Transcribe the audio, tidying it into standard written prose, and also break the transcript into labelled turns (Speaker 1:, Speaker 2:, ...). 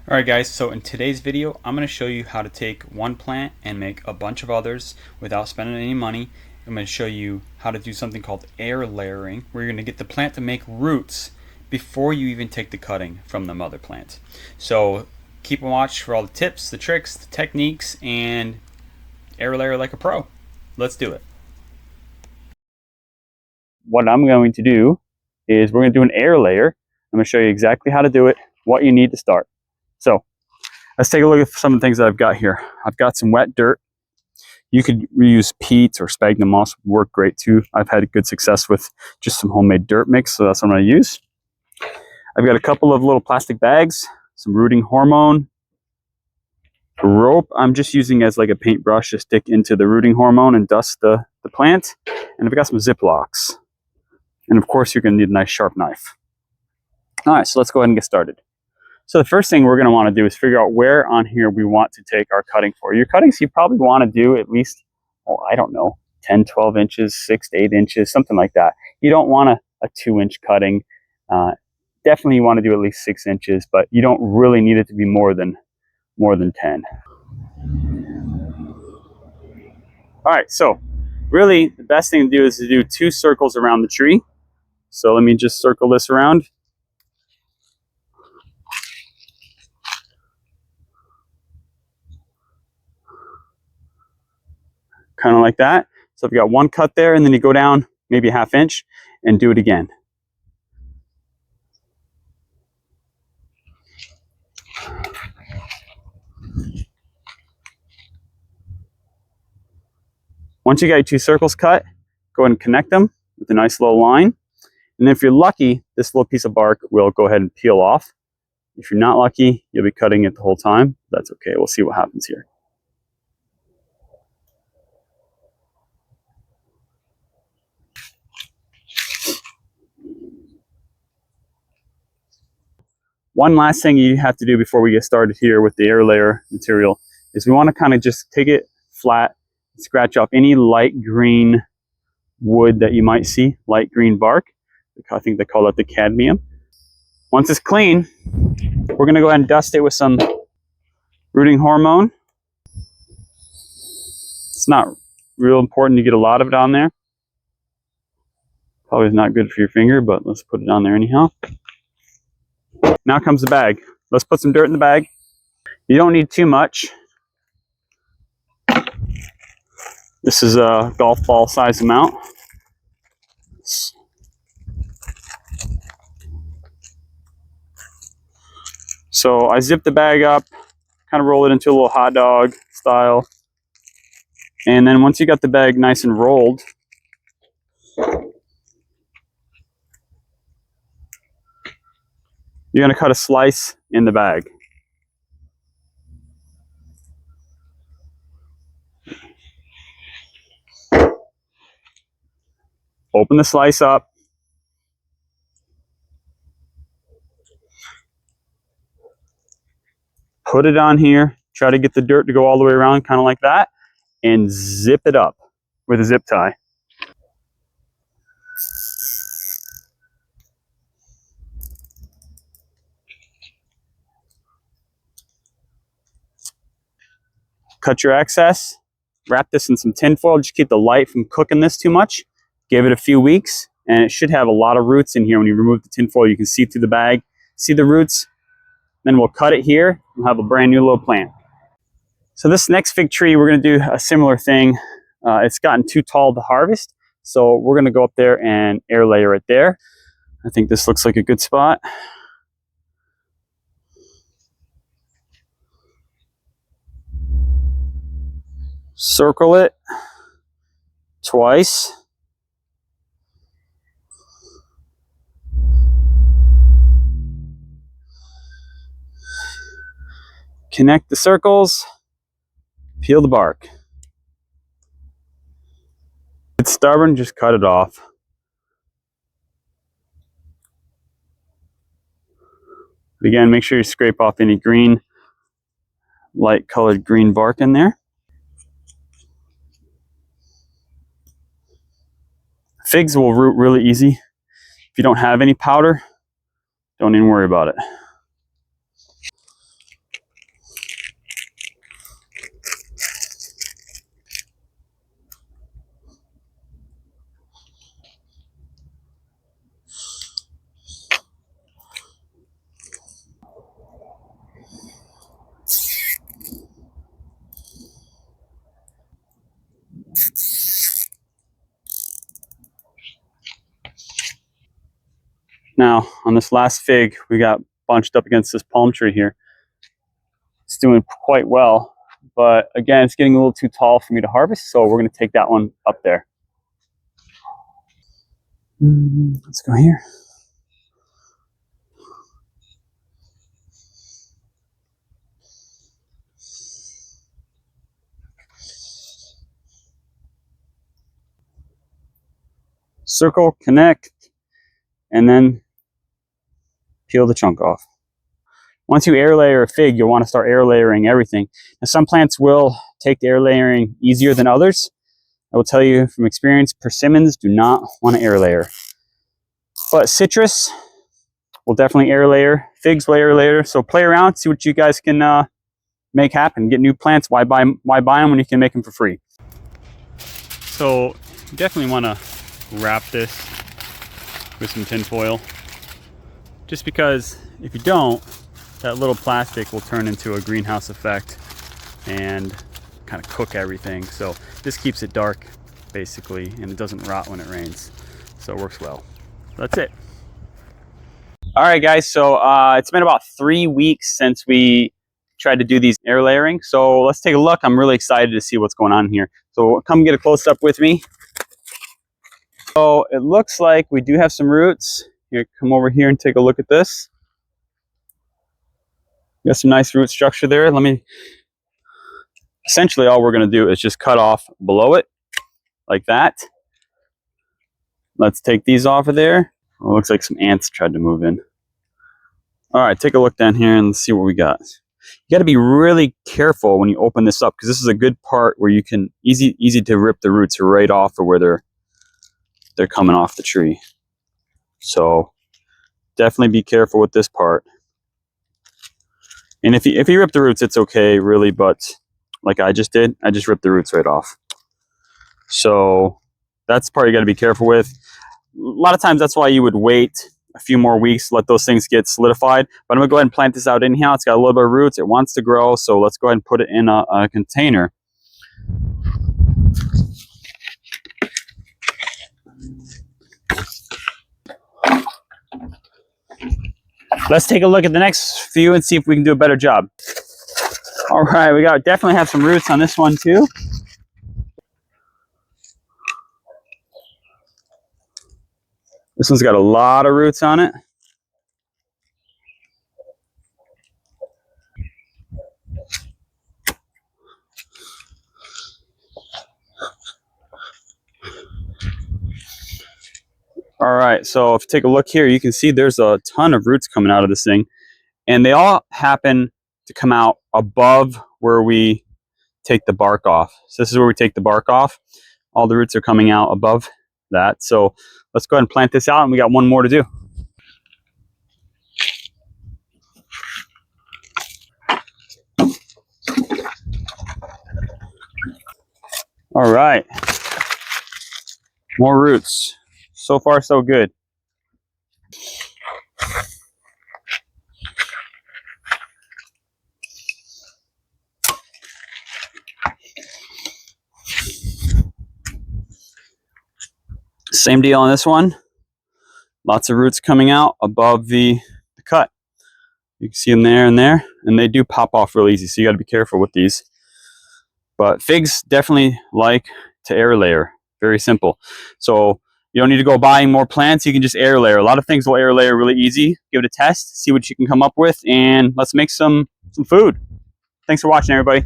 Speaker 1: Alright guys, so in today's video I'm going to show you how to take one plant and make a bunch of others without spending any money. I'm going to show you how to do something called air layering, where you're going to get the plant to make roots before you even take the cutting from the mother plant. So keep a watch for all the tips, the tricks, the techniques, and air layer like a pro. Let's do it. What I'm going to do is we're going to do an air layer. I'm going to show you exactly how to do it, what you need to start. So let's take a look at some of the things that I've got here. I've got some wet dirt. You could reuse peat or sphagnum moss, would work great too. I've had good success with just some homemade dirt mix, so that's what I'm going to use. I've got a couple of little plastic bags, some rooting hormone, a rope I'm just using as like a paintbrush to stick into the rooting hormone and dust the plant. And I've got some Ziplocs. And of course, you're going to need a nice sharp knife. All right, so let's go ahead and get started. So the first thing we're going to want to do is figure out where on here we want to take our cutting for. Your cuttings you probably want to do at least, I don't know, 10, 12 inches, 6 to 8 inches, something like that. You don't want a 2-inch cutting. Definitely you want to do at least 6 inches, but you don't really need it to be more than 10. All right, so really the best thing to do is to do 2 circles around the tree. So let me just circle this around. Kind of like that. So I've got one cut there, and then you go down maybe a 1/2 inch and do it again. Once you got your 2 circles cut, go ahead and connect them with a nice little line. And if you're lucky, this little piece of bark will go ahead and peel off. If you're not lucky, you'll be cutting it the whole time. That's okay. We'll see what happens here. One last thing you have to do before we get started here with the air layer material is we want to kind of just take it flat, scratch off any light green wood that you might see, light green bark. I think they call it the cadmium. Once it's clean, we're going to go ahead and dust it with some rooting hormone. It's not real important to get a lot of it on there. Probably not good for your finger, but let's put it on there anyhow. Now comes the bag. Let's put some dirt in the bag. You don't need too much. This is a golf ball size amount. So I zip the bag up, kind of roll it into a little hot dog style. And then once you got the bag nice and rolled, you're going to cut a slice in the bag. Open the slice up. Put it on here. Try to get the dirt to go all the way around, kind of like that. And zip it up with a zip tie. Cut your excess. Wrap this in some tin foil. Just keep the light from cooking this too much. Give it a few weeks, and it should have a lot of roots in here. When you remove the tin foil, you can see through the bag, see the roots. Then we'll cut it here. We'll have a brand new little plant. So this next fig tree, we're going to do a similar thing. It's gotten too tall to harvest, so we're going to go up there and air layer it there. I think this looks like a good spot. Circle it twice. Connect the circles. Peel the bark. If it's stubborn, just cut it off. Again, make sure you scrape off any green, light colored green bark in there. Figs will root really easy. If you don't have any powder, don't even worry about it. Now, on this last fig, we got bunched up against this palm tree here. It's doing quite well, but again, it's getting a little too tall for me to harvest, so we're going to take that one up there. Let's go here. Circle, connect, and then peel the chunk off. Once you air layer a fig, you'll want to start air layering everything. Now, some plants will take the air layering easier than others. I will tell you from experience, persimmons do not want to air layer. But citrus will definitely air layer. Figs will air layer. So play around, see what you guys can make happen. Get new plants. Why buy them when you can make them for free? So you definitely want to wrap this with some tin foil. Just because if you don't, that little plastic will turn into a greenhouse effect and kind of cook everything. So this keeps it dark basically, and it doesn't rot when it rains. So it works well. That's it. All right, guys. So it's been about 3 weeks since we tried to do these air layering. So let's take a look. I'm really excited to see what's going on here. So come get a close up with me. So it looks like we do have some roots. Here, come over here and take a look at this. We got some nice root structure there. Essentially all we're going to do is just cut off below it like that. Let's take these off of there. Oh, it looks like some ants tried to move in. All right, take a look down here and see what we got. You got to be really careful when you open this up, because this is a good part where you can easy to rip the roots right off of where they're coming off the tree. So definitely be careful with this part. And if you rip the roots, it's okay, really, but like I just did, I just ripped the roots right off. So that's the part you got to be careful with. A lot of times that's why you would wait a few more weeks, let those things get solidified. But I'm going to go ahead and plant this out anyhow. It's got a little bit of roots. It wants to grow, so let's go ahead and put it in a container. Let's take a look at the next few and see if we can do a better job. All right, we definitely have some roots on this one too. This one's got a lot of roots on it. All right, so if you take a look here, you can see there's a ton of roots coming out of this thing, and they all happen to come out above where we take the bark off. So this is where we take the bark off. All the roots are coming out above that. So let's go ahead and plant this out, and we got one more to do. All right, more roots. So far, so good. Same deal on this one. Lots of roots coming out above the cut. You can see them there and there, and they do pop off real easy, so you got to be careful with these. But figs definitely like to air layer. Very simple. So you don't need to go buying more plants. You can just air layer. A lot of things will air layer really easy. Give it a test, see what you can come up with, and let's make some food. Thanks for watching, everybody.